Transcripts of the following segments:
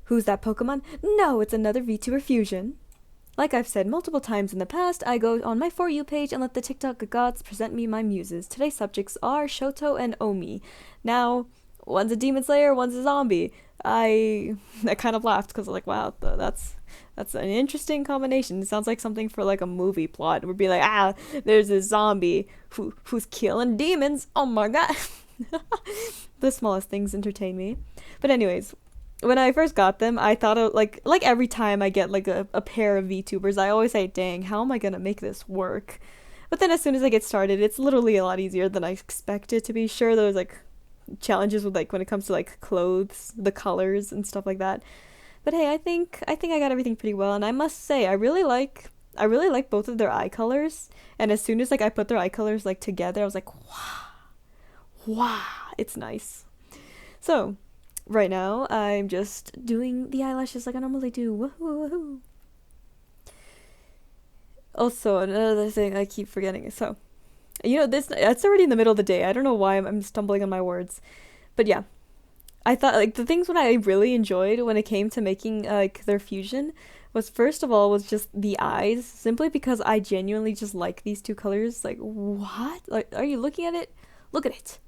Who's that Pokemon? No, it's another VTuber fusion. Like I've said multiple times in the past, I go on my For You page and let the TikTok gods present me my muses. Today's subjects are Shxtou and Omi. Now, one's a demon slayer, one's a zombie. I kind of laughed because I was like, wow, that's an interesting combination. It sounds like something for like a movie plot. It would be like, there's a zombie who's killing demons. Oh my god. The smallest things entertain me. But anyways, when I first got them, I thought of like every time I get like a pair of VTubers, I always say, dang, how am I gonna make this work? But then as soon as I get started, it's literally a lot easier than I expect it to be. Sure, there's like challenges with like when it comes to like clothes, the colors and stuff like that. But hey, I think I got everything pretty well, and I must say I really like both of their eye colors. And as soon as like I put their eye colors like together, I was like, wow, it's nice. So right now I'm just doing the eyelashes like I normally do. Woohoo, woohoo. Also, another thing I keep forgetting. So, this it's already in the middle of the day. I don't know why I'm stumbling on my words. But yeah, I thought like the things what I really enjoyed when it came to making like their fusion was first of all was just the eyes, simply because I genuinely just like these two colors. Like what? Like are you looking at it? Look at it.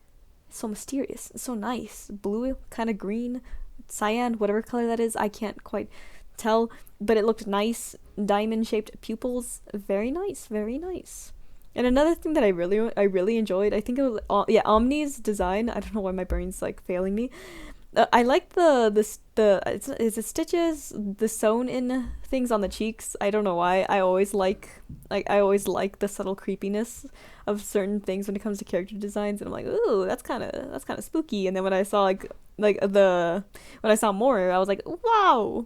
It's so mysterious. It's so nice. Blue, kind of green, cyan, whatever color that is. I can't quite tell, but it looked nice. Diamond shaped pupils. Very nice. Very nice. And another thing that I really enjoyed, I think it was yeah, Omni's design. I don't know why my brain's like failing me. I like is it stitches, the sewn in things on the cheeks. I don't know why. I always like the subtle creepiness of certain things when it comes to character designs, and I'm like, ooh, that's kind of spooky. And then when I saw when I saw more, I was like, wow,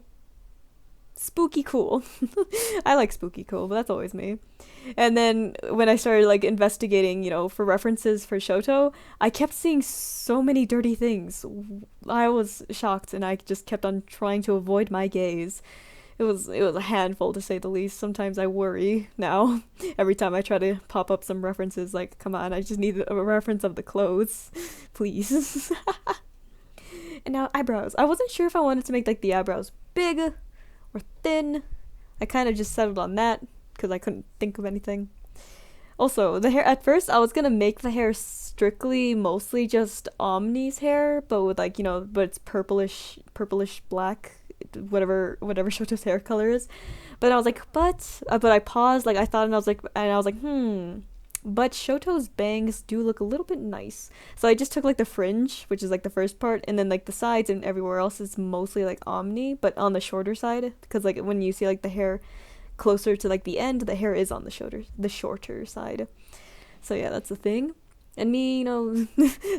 spooky cool. I like spooky cool, but that's always me. And then when I started like investigating, for references for Shoto, I kept seeing so many dirty things. I was shocked, and I just kept on trying to avoid my gaze. It was a handful to say the least. Sometimes I worry now every time I try to pop up some references. Like, come on, I just need a reference of the clothes, please. And now eyebrows. I wasn't sure if I wanted to make like the eyebrows big or thin. I kind of just settled on that because I couldn't think of anything. Also, the hair, at first I was gonna make the hair strictly mostly just Omni's hair, but with like, but it's purplish black, whatever Shoto's hair color is. But I was like, but I paused, like I thought, and I was like, but Shoto's bangs do look a little bit nice. So I just took like the fringe, which is like the first part, and then like the sides and everywhere else is mostly like Omni, but on the shorter side, because like when you see like the hair closer to like the end, the hair is on the shorter side. So yeah, that's the thing. And me,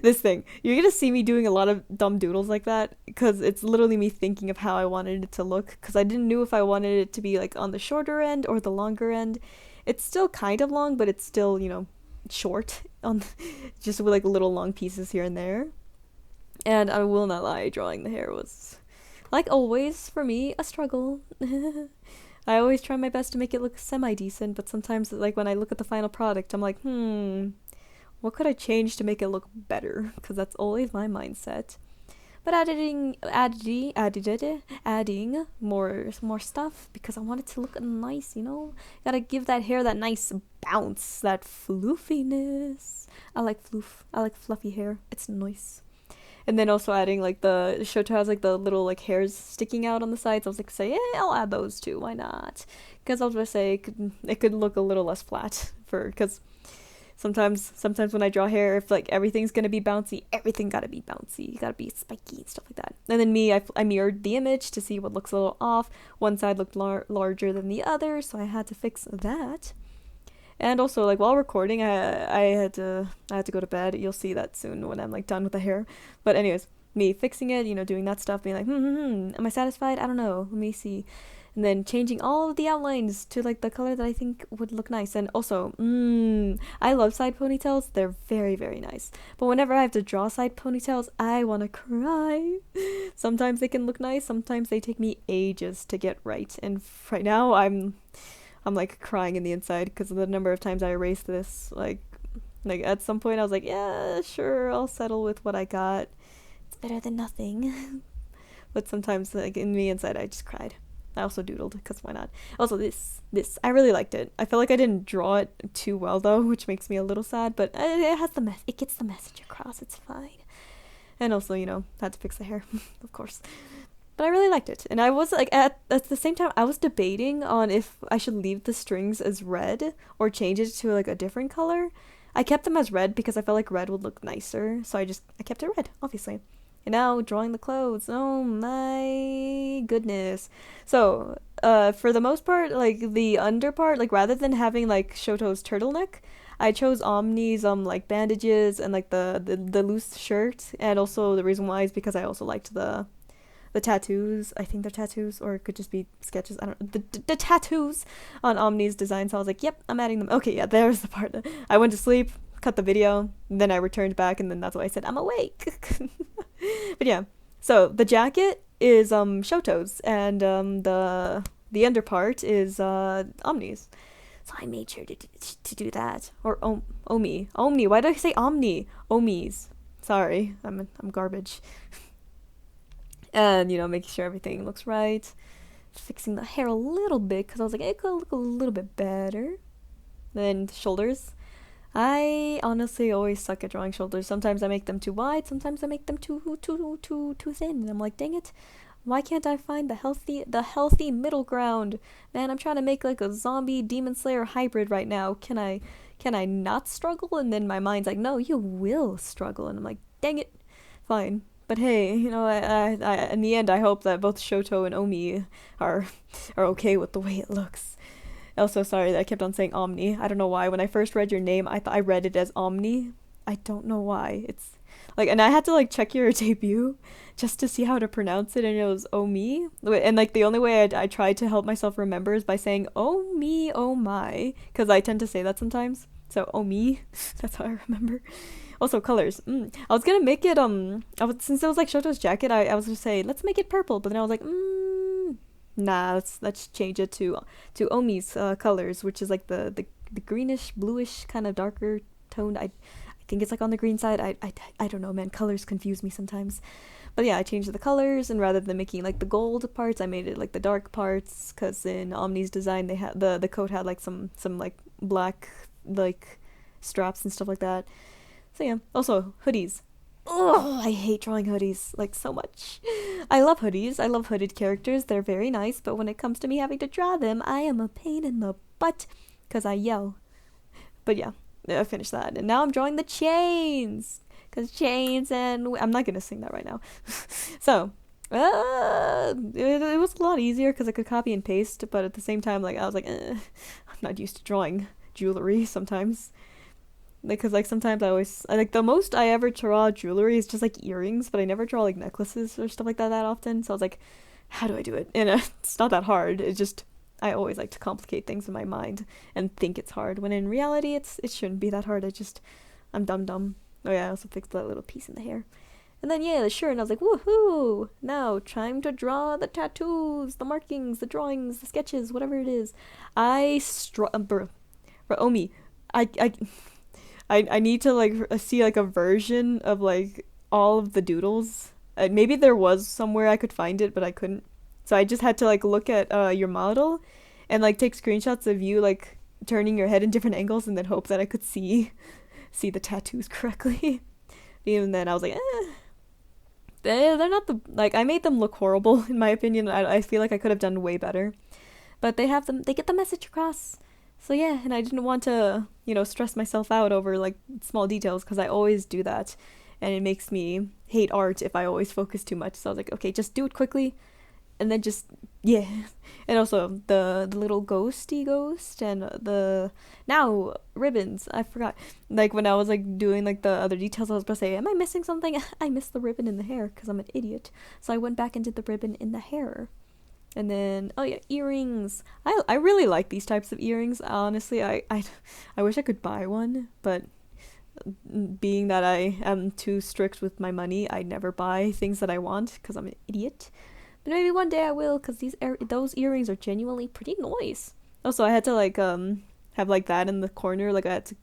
this thing, you're gonna see me doing a lot of dumb doodles like that because it's literally me thinking of how I wanted it to look, because I didn't know if I wanted it to be like on the shorter end or the longer end. It's still kind of long, but it's still, short on just with like little long pieces here and there. And I will not lie, drawing the hair was, like always for me, a struggle. I always try my best to make it look semi-decent, but sometimes like when I look at the final product, I'm like, what could I change to make it look better? Because that's always my mindset. But adding more stuff because I want it to look nice. Gotta give that hair that nice bounce, that floofiness. I like fluffy hair. It's nice. And then also adding like the Shoto has like the little like hairs sticking out on the sides. I was like, I'll add those too. Why not? Because I was gonna say it could look a little less flat because sometimes when I draw hair, if like everything's gonna be bouncy, everything gotta be bouncy. Gotta be spiky and stuff like that. And then I mirrored the image to see what looks a little off. One side looked larger than the other, so I had to fix that. And also, like while recording, I had to go to bed. You'll see that soon when I'm like done with the hair. But anyways, me fixing it, doing that stuff, being like, am I satisfied? I don't know. Let me see. And then changing all of the outlines to like the color that I think would look nice. And also, I love side ponytails. They're very, very nice. But whenever I have to draw side ponytails, I want to cry. Sometimes they can look nice. Sometimes they take me ages to get right. And right now, I'm like crying in the inside because of the number of times I erased this. Like at some point I was like, yeah, sure, I'll settle with what I got. It's better than nothing. but sometimes like in the inside I just cried. I also doodled because why not? Also, this I really liked it. I feel like I didn't draw it too well though, which makes me a little sad. But it has it gets the message across. It's fine. And also, had to fix the hair, of course. But I really liked it, and I was like at the same time I was debating on if I should leave the strings as red or change it to like a different color. I kept them as red because I felt like red would look nicer, so I kept it red, obviously. And now drawing the clothes. Oh my goodness. So, for the most part, like the under part, like rather than having like Shxouto's turtleneck, I chose Omni's like bandages and like the loose shirt, and also the reason why is because I also liked the tattoos. I think they're tattoos, or it could just be sketches. I don't know. The tattoos on Omni's design. So I was like, yep, I'm adding them. Okay, yeah, there's the part. I went to sleep, cut the video, then I returned back, and then that's why I said I'm awake. But yeah, so the jacket is Shxouto's, and the under part is Omni's. So I made sure to do that. Or Omni. Why did I say Omni? Omi's. Sorry, I'm garbage. And making sure everything looks right, fixing the hair a little bit because I was like it could look a little bit better. Then shoulders. I honestly always suck at drawing shoulders. Sometimes I make them too wide, sometimes I make them too thin, and I'm like, dang it, why can't I find the healthy middle ground? Man, I'm trying to make like a zombie Demon Slayer hybrid right now. Can I not struggle? And then my mind's like, no, you will struggle, and I'm like, dang it, fine. But hey, I in the end, I hope that both Shxouto and Omi are okay with the way it looks. Also, sorry that I kept on saying Omni. I don't know why. When I first read your name, I read it as Omni. I don't know why. It's like, and I had to like check your debut just to see how to pronounce it, and it was Omi. And like the only way I tried to help myself remember is by saying oh me, oh my, because I tend to say that sometimes. So Omi, that's how I remember. Also colors. I was gonna make it since it was like Shxouto's jacket, I was gonna say let's make it purple, but then I was like nah, let's change it to Omi's colors, which is like the greenish bluish kind of darker toned. I think it's like on the green side. I don't know, man, colors confuse me sometimes. But yeah, I changed the colors, and rather than making like the gold parts, I made it like the dark parts, because in Omni's design they had the coat had like some like black like straps and stuff like that. So yeah, also hoodies. Oh, I hate drawing hoodies like so much. I love hoodies. I love hooded characters. They're very nice, but when it comes to me having to draw them, I am a pain in the butt because I yell. But yeah, I finished that, and now I'm drawing the chains, because chains, and I'm not gonna sing that right now. So it was a lot easier because I could copy and paste, but at the same time, like I was like, I'm not used to drawing jewelry sometimes. Because like sometimes I like the most I ever draw jewelry is just like earrings, but I never draw like necklaces or stuff like that often. So I was like, how do I do it? And it's not that hard. It's just I always like to complicate things in my mind and think it's hard, when in reality it shouldn't be that hard. I'm dumb. Oh yeah, I also fixed that little piece in the hair. And then yeah, the shirt, and I was like, woohoo! Now time to draw the tattoos, the markings, the drawings, the sketches, whatever it is. Omi, I need to like see like a version of like all of the doodles. Maybe there was somewhere I could find it, but I couldn't. So I just had to like look at your model and like take screenshots of you like turning your head in different angles, and then hope that I could see the tattoos correctly. Even then I was like, they're not the, like, I made them look horrible in my opinion. I feel like I could have done way better. But they get the message across. So yeah, and I didn't want to, stress myself out over like small details, because I always do that, and it makes me hate art if I always focus too much. So I was like, okay, just do it quickly, and then just, yeah. And also the little ghosty ghost, and the now ribbons. I forgot. Like when I was like doing like the other details, I was supposed to say, am I missing something? I missed the ribbon in the hair because I'm an idiot. So I went back and did the ribbon in the hair. And then, oh yeah, earrings. I really like these types of earrings. Honestly, I wish I could buy one, but being that I am too strict with my money, I never buy things that I want because I'm an idiot. But maybe one day I will, because those earrings are genuinely pretty nice. Also, I had to like have like that in the corner. Like I had to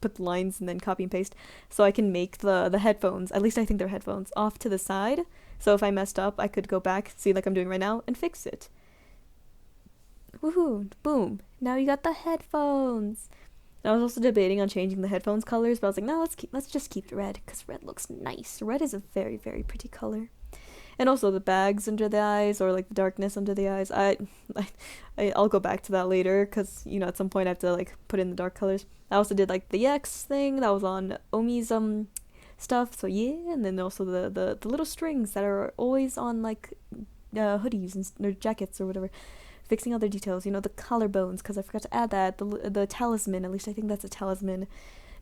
put the lines and then copy and paste, so I can make the headphones, at least I think they're headphones, off to the side. So if I messed up, I could go back, see like I'm doing right now, and fix it. Woohoo! Boom! Now you got the headphones! And I was also debating on changing the headphones colors, but I was like, no, let's just keep it red, because red looks nice. Red is a very, very pretty color. And also the bags under the eyes, or like the darkness under the eyes. I'll go back to that later, because, you know, at some point I have to like put in the dark colors. I also did like the X thing that was on Omi's stuff, so yeah. And then also the little strings that are always on like hoodies and or jackets or whatever. Fixing other details, you know, the collarbones, because I forgot to add that. The talisman, at least I think that's a talisman.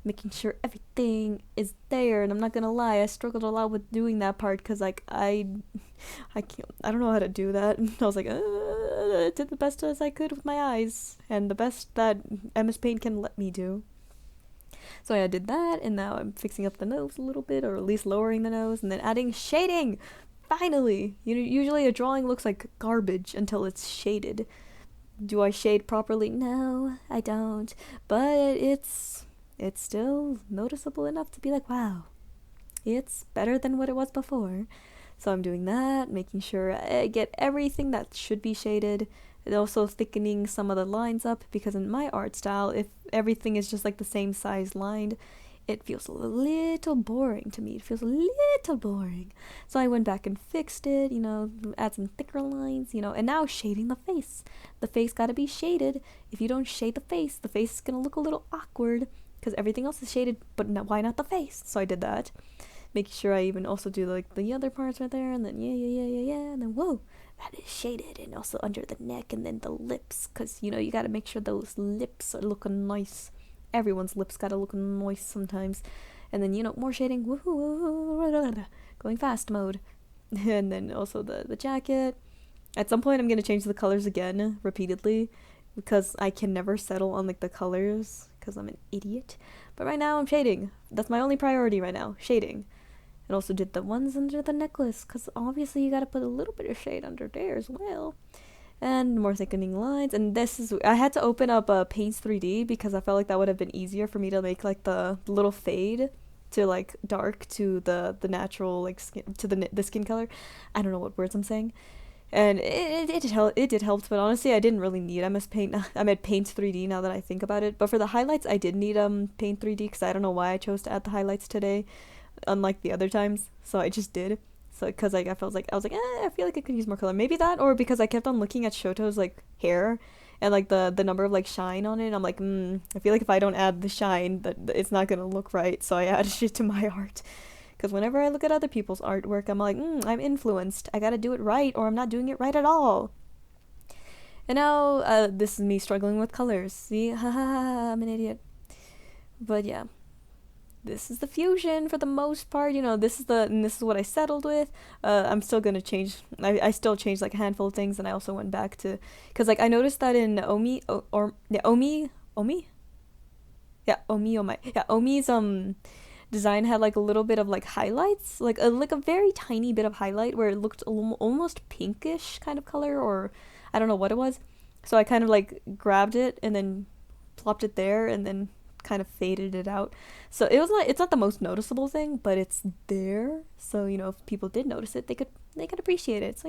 Making sure everything is there, and I'm not gonna lie, I struggled a lot with doing that part, because like I don't know how to do that. I was like, I did the best as I could with my eyes, and the best that MS Paint can let me do. So yeah, I did that, and now I'm fixing up the nose a little bit, or at least lowering the nose, and then adding shading. Finally! You know, usually a drawing looks like garbage until it's shaded. Do I shade properly? No, I don't. But it's still noticeable enough to be like, wow, it's better than what it was before. So I'm doing that, making sure I get everything that should be shaded, and also thickening some of the lines up, because in my art style, if everything is just like the same size lined, it feels a little boring to me. It feels a little boring. So I went back and fixed it, you know, add some thicker lines, you know, and now shading the face. The face gotta be shaded. If you don't shade the face is gonna look a little awkward, because everything else is shaded, but why not the face? So I did that. Making sure I even also do like the other parts right there, and then yeah, and then whoa, that is shaded, and also under the neck, and then the lips, because, you know, you gotta make sure those lips are looking nice. Everyone's lips gotta look moist sometimes. And then, you know, more shading, woohoo, going fast mode. And then also the jacket. At some point I'm gonna change the colors again, repeatedly, because I can never settle on like the colors, because I'm an idiot. But right now I'm shading. That's my only priority right now, shading. And also did the ones under the necklace, because obviously you gotta put a little bit of shade under there as well. And more thickening lines, and this is, I had to open up Paints 3D, because I felt like that would have been easier for me to make like the little fade to like dark to the natural like skin, to the skin color. I don't know what words I'm saying. And it did help, but honestly I didn't really need MS Paint. I meant Paint 3D now that I think about it. But for the highlights I did need Paint 3D, because I don't know why I chose to add the highlights today, unlike the other times. So I just did. So because like I was like I feel like I could use more color. Maybe that, or because I kept on looking at Shxtou's like hair and like the number of like shine on it. I'm like, I feel like if I don't add the shine, that it's not gonna look right. So I added it to my art. Because whenever I look at other people's artwork, I'm like, I'm influenced. I gotta do it right, or I'm not doing it right at all. And now this is me struggling with colors. See, haha, I'm an idiot. But yeah. This is the fusion for the most part, you know, this is what I settled with. I'm still gonna change, I still changed like a handful of things, and I also went back to, because like I noticed that in Omi's design had like a little bit of like highlights, like a very tiny bit of highlight where it looked almost pinkish kind of color, or I don't know what it was. So I kind of like grabbed it and then plopped it there, and then kind of faded it out. So it's not the most noticeable thing, but it's there. So, you know, if people did notice it, they could appreciate it. So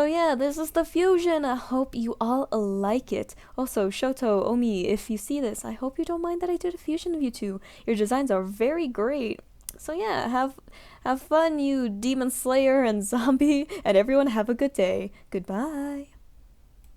yeah, this is the fusion. I hope you all like it. Also, Shxtou, Omi, if you see this, I hope you don't mind that I did a fusion of you two. Your designs are very great. So yeah, have fun, you demon slayer and zombie, and everyone have a good day. Goodbye.